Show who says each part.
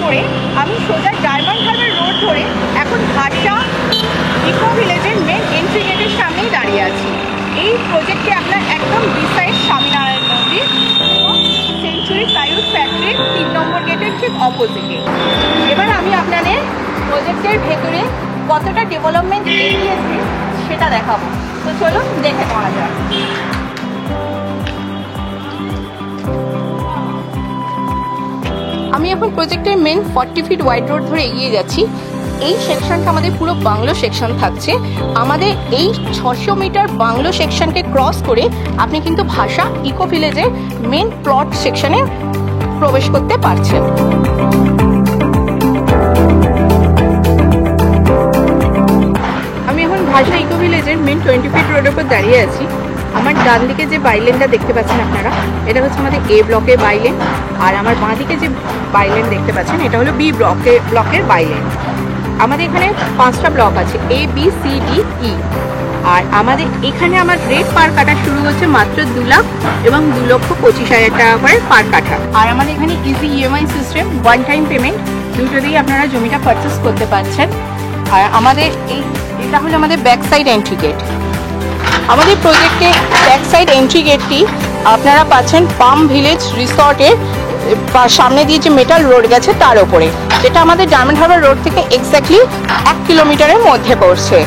Speaker 1: করে আমি সোজা ডায়মন্ড হারবার রোড ধরে এখন ভাষা ইকো ভিলেজের মেন এন্ট্রি গেটের সামনেই দাঁড়িয়ে আছি। এই প্রজেক্টে আপনার একদম বিসাইড স্বামীনারায়ণ মন্দির এবং সেঞ্চুরি প্লাইউড ফ্যাক্টরির 3 নম্বর গেটের ঠিক অপোজিটে। এবার আমি আপনাদের প্রজেক্টের ভেতরে কতটা ডেভেলপমেন্ট এগিয়েছে সেটা দেখাবো। তো চলুন দেখে নেওয়া যাক। আমি এখন প্রজেক্টের মেন 40 ফিট ওয়াইড রোড ধরে এগিয়ে যাচ্ছি। এই সেকশনটা আমাদের পুরো বাংলো সেকশন থাকছে। আমাদের এই 600 মিটার বাংলো সেকশনকে ক্রস করে আপনি কিন্তু ভাষা ইকো ভিলেজের মেন প্লট সেকশনে প্রবেশ করতে পারছেন। আমি এখন ভাষা ইকো ভিলেজের মেন 20 ফিট রোডের উপর দাঁড়িয়ে আছি। আমার ডান দিকে যে বাইলেনটা দেখতে পাচ্ছেন আপনারা, এটা হচ্ছে আমাদের এ ব্লকের বাইলেন, আর আমার বাঁ দিকে যে বাইলেন দেখতে পাচ্ছেন এটা হলো বি ব্লকের বাইলেন। আমাদের এখানে 5টা ব্লক আছে, A B C D E. আর আমাদের এখানে আমার রেট পার কাঠা শুরু হচ্ছে মাত্র 2 লাখ এবং 2,25,000 টাকা করে পার কাঠা। আর আমাদের এখানে easy EMI system, one time payment, দুটো দিয়েই আপনারা জমিটা পারচেস করতে পারছেন। আর আমাদের এটা হলো আমাদের ব্যাক সাইড এন্ট্রি গেট। আমাদের প্রজেক্টে ব্যাক সাইড এন্ট্রি গেটটি আপনারা পাচ্ছেন পাম ভিলেজ রিসর্টের সামনে দিয়ে যে মেটাল রোড গেছে তার ওপরে, যেটা আমাদের ডায়মন্ড হারবার রোড থেকে এক্স্যাক্টলি 1 কিলোমিটারের মধ্যে পড়ছে।